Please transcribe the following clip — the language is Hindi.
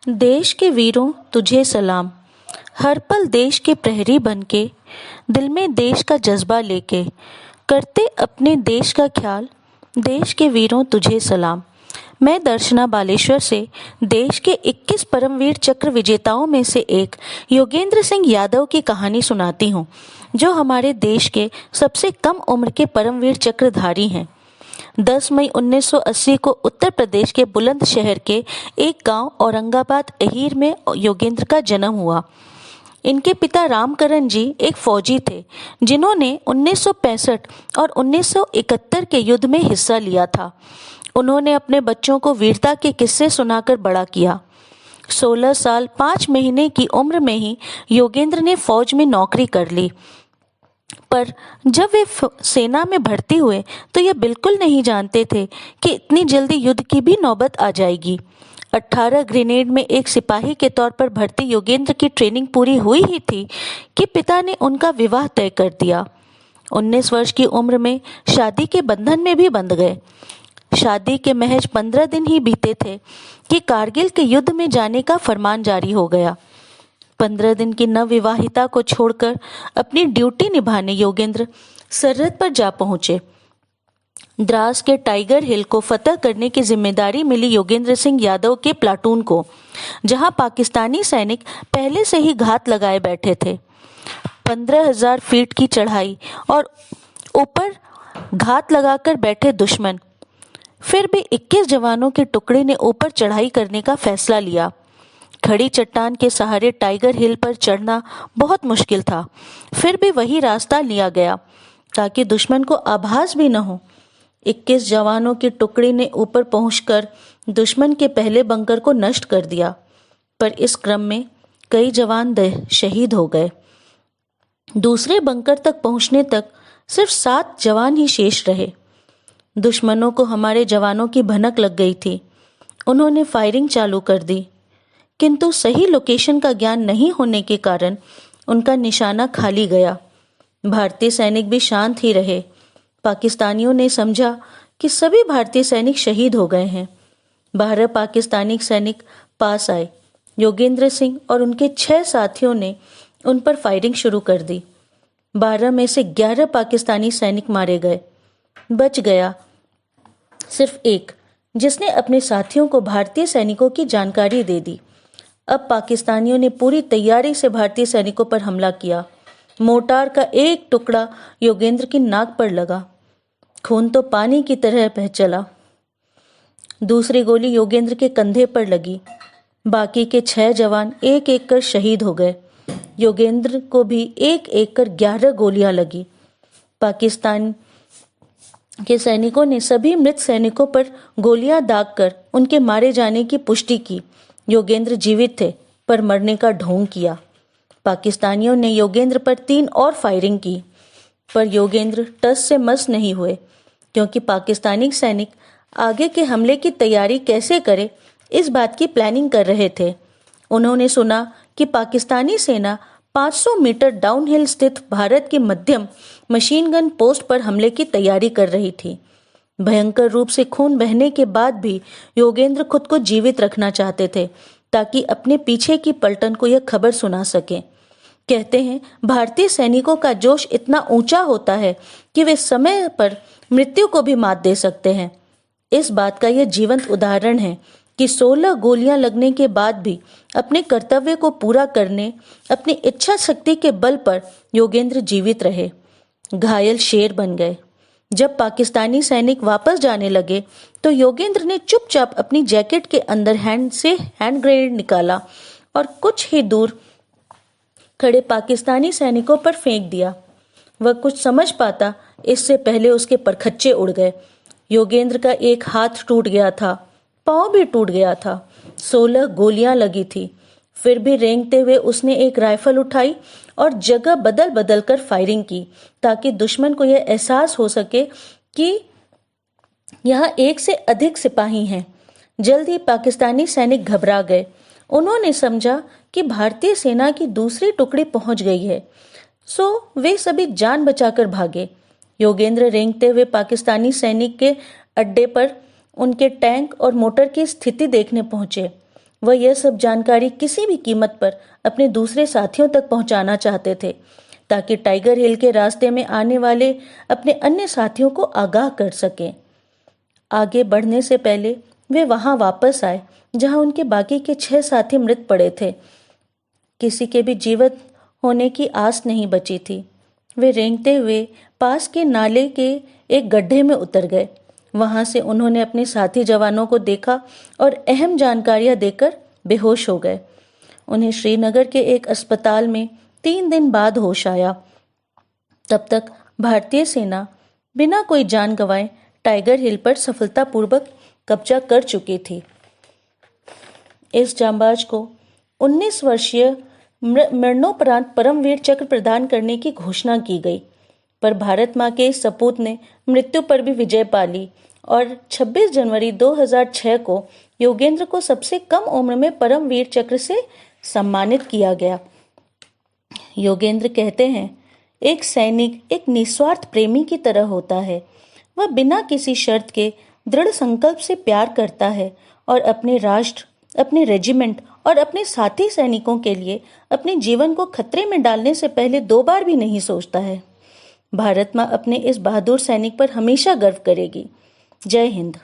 देश के वीरों तुझे सलाम। हर पल देश के प्रहरी बनके, दिल में देश का जज्बा लेके, करते अपने देश का ख्याल। देश के वीरों तुझे सलाम। मैं दर्शना बालेश्वर से देश के 21 परमवीर चक्र विजेताओं में से एक योगेंद्र सिंह यादव की कहानी सुनाती हूँ, जो हमारे देश के सबसे कम उम्र के परमवीर चक्रधारी हैं। 10 मई 1980 को उत्तर प्रदेश के बुलंदशहर के एक गांव औरंगाबाद अहीर में योगेंद्र का जन्म हुआ। इनके पिता रामकरण जी एक फौजी थे, जिन्होंने 1965 और 1971 के युद्ध में हिस्सा लिया था। उन्होंने अपने बच्चों को वीरता के किस्से सुनाकर बड़ा किया। 16 साल 5 महीने की उम्र में ही योगेंद्र ने फौज में नौकरी कर ली। पर जब वे सेना में भर्ती हुए तो ये बिल्कुल नहीं जानते थे कि इतनी जल्दी युद्ध की भी नौबत आ जाएगी। 18 ग्रेनेड में एक सिपाही के तौर पर भर्ती योगेंद्र की ट्रेनिंग पूरी हुई ही थी कि पिता ने उनका विवाह तय कर दिया। 19 वर्ष की उम्र में शादी के बंधन में भी बंध गए। शादी के महज 15 दिन ही बीते थे कि कारगिल के युद्ध में जाने का फरमान जारी हो गया। 15 दिन की नवविवाहिता को छोड़कर अपनी ड्यूटी निभाने योगेंद्र सरहद पर जा पहुंचे। द्रास के टाइगर हिल को फतह करने की जिम्मेदारी मिली योगेंद्र सिंह यादव के प्लाटून को, जहां पाकिस्तानी सैनिक पहले से ही घात लगाए बैठे थे। 15,000 फीट की चढ़ाई और ऊपर घात लगाकर बैठे दुश्मन। फिर भी 21 जवानों के टुकड़े ने ऊपर चढ़ाई करने का फैसला लिया। खड़ी चट्टान के सहारे टाइगर हिल पर चढ़ना बहुत मुश्किल था, फिर भी वही रास्ता लिया गया ताकि दुश्मन को आभास भी न हो। 21 जवानों की टुकड़ी ने ऊपर पहुंचकर दुश्मन के पहले बंकर को नष्ट कर दिया, पर इस क्रम में कई जवान शहीद हो गए। दूसरे बंकर तक पहुंचने तक सिर्फ 7 जवान ही शेष रहे। दुश्मनों को हमारे जवानों की भनक लग गई थी। उन्होंने फायरिंग चालू कर दी, किंतु सही लोकेशन का ज्ञान नहीं होने के कारण उनका निशाना खाली गया। भारतीय सैनिक भी शांत ही रहे। पाकिस्तानियों ने समझा कि सभी भारतीय सैनिक शहीद हो गए हैं। 12 पाकिस्तानी सैनिक पास आए। योगेंद्र सिंह और उनके 6 साथियों ने उन पर फायरिंग शुरू कर दी। 12 में से 11 पाकिस्तानी सैनिक मारे गए। बच गया सिर्फ एक, जिसने अपने साथियों को भारतीय सैनिकों की जानकारी दे दी। अब पाकिस्तानियों ने पूरी तैयारी से भारतीय सैनिकों पर हमला किया। मोर्टार का एक टुकड़ा योगेंद्र की नाक पर लगा। खून तो पानी की तरह बह चला। दूसरी गोली योगेंद्र के कंधे पर लगी। बाकी के 6 जवान एक एक कर शहीद हो गए। योगेंद्र को भी एक एक कर 11 गोलियां लगी। पाकिस्तान के सैनिकों ने सभी मृत सैनिकों पर गोलियां दागकर उनके मारे जाने की पुष्टि की। योगेंद्र जीवित थे, पर मरने का ढोंग किया। पाकिस्तानियों ने योगेंद्र पर 3 और फायरिंग की, पर योगेंद्र टस से मस नहीं हुए, क्योंकि पाकिस्तानी सैनिक आगे के हमले की तैयारी कैसे करें इस बात की प्लानिंग कर रहे थे। उन्होंने सुना कि पाकिस्तानी सेना 500 मीटर डाउनहिल स्थित भारत की मध्यम मशीन गन पोस्ट पर हमले की तैयारी कर रही थी। भयंकर रूप से खून बहने के बाद भी योगेंद्र खुद को जीवित रखना चाहते थे, ताकि अपने पीछे की पलटन को यह खबर सुना सकें। कहते हैं, भारतीय सैनिकों का जोश इतना ऊंचा होता है कि वे समय पर मृत्यु को भी मात दे सकते हैं। इस बात का यह जीवंत उदाहरण है कि 16 गोलियां लगने के बाद भी अपने कर्तव्य को पूरा करने, अपनी इच्छा शक्ति के बल पर योगेंद्र जीवित रहे। घायल शेर बन गए। जब पाकिस्तानी सैनिक वापस जाने लगे तो योगेंद्र ने चुपचाप अपनी जैकेट के अंदर हैंड ग्रेनेड निकाला और कुछ ही दूर खड़े पाकिस्तानी सैनिकों पर फेंक दिया। वह कुछ समझ पाता इससे पहले उसके परखच्चे उड़ गए। योगेंद्र का एक हाथ टूट गया था, पांव भी टूट गया था। 16 गोलियां लगी थी। फिर भी रेंगते हुए उसने एक राइफल उठाई और जगह बदल बदल कर फायरिंग की, ताकि दुश्मन को यह एहसास हो सके कि यहाँ एक से अधिक सिपाही हैं। जल्द ही पाकिस्तानी सैनिक घबरा गए। उन्होंने समझा कि भारतीय सेना की दूसरी टुकड़ी पहुंच गई है, सो वे सभी जान बचाकर भागे। योगेंद्र रेंगते हुए पाकिस्तानी सैनिक के अड्डे पर उनके टैंक और मोटर की स्थिति देखने पहुंचे। वह यह सब जानकारी किसी भी कीमत पर अपने दूसरे साथियों तक पहुंचाना चाहते थे, ताकि टाइगर हिल के रास्ते में आने वाले अपने अन्य साथियों को आगाह कर सकें। आगे बढ़ने से पहले वे वहां वापस आए जहां उनके बाकी के 6 साथी मृत पड़े थे। किसी के भी जीवित होने की आस नहीं बची थी। वे रेंगते हुए पास के नाले के एक गड्ढे में उतर गए। वहां से उन्होंने अपने साथी जवानों को देखा और अहम जानकारियां देकर बेहोश हो गए। उन्हें श्रीनगर के एक अस्पताल में 3 दिन बाद होश आया। तब तक भारतीय सेना बिना कोई जान गंवाए टाइगर हिल पर सफलतापूर्वक कब्जा कर चुकी थी। इस जांबाज को 19 वर्षीय मरणोपरांत परमवीर चक्र प्रदान करने की घोषणा की गई, पर भारत मां के इस सपूत ने मृत्यु पर भी विजय पा ली और 26 जनवरी 2006 को योगेंद्र को सबसे कम उम्र में परमवीर चक्र से सम्मानित किया गया। योगेंद्र कहते हैं, एक सैनिक एक निस्वार्थ प्रेमी की तरह होता है। वह बिना किसी शर्त के दृढ़ संकल्प से प्यार करता है और अपने राष्ट्र, अपने रेजिमेंट और अपने साथी सैनिकों के लिए अपने जीवन को खतरे में डालने से पहले 2 बार भी नहीं सोचता है। भारत मां अपने इस बहादुर सैनिक पर हमेशा गर्व करेगी। जय हिंद।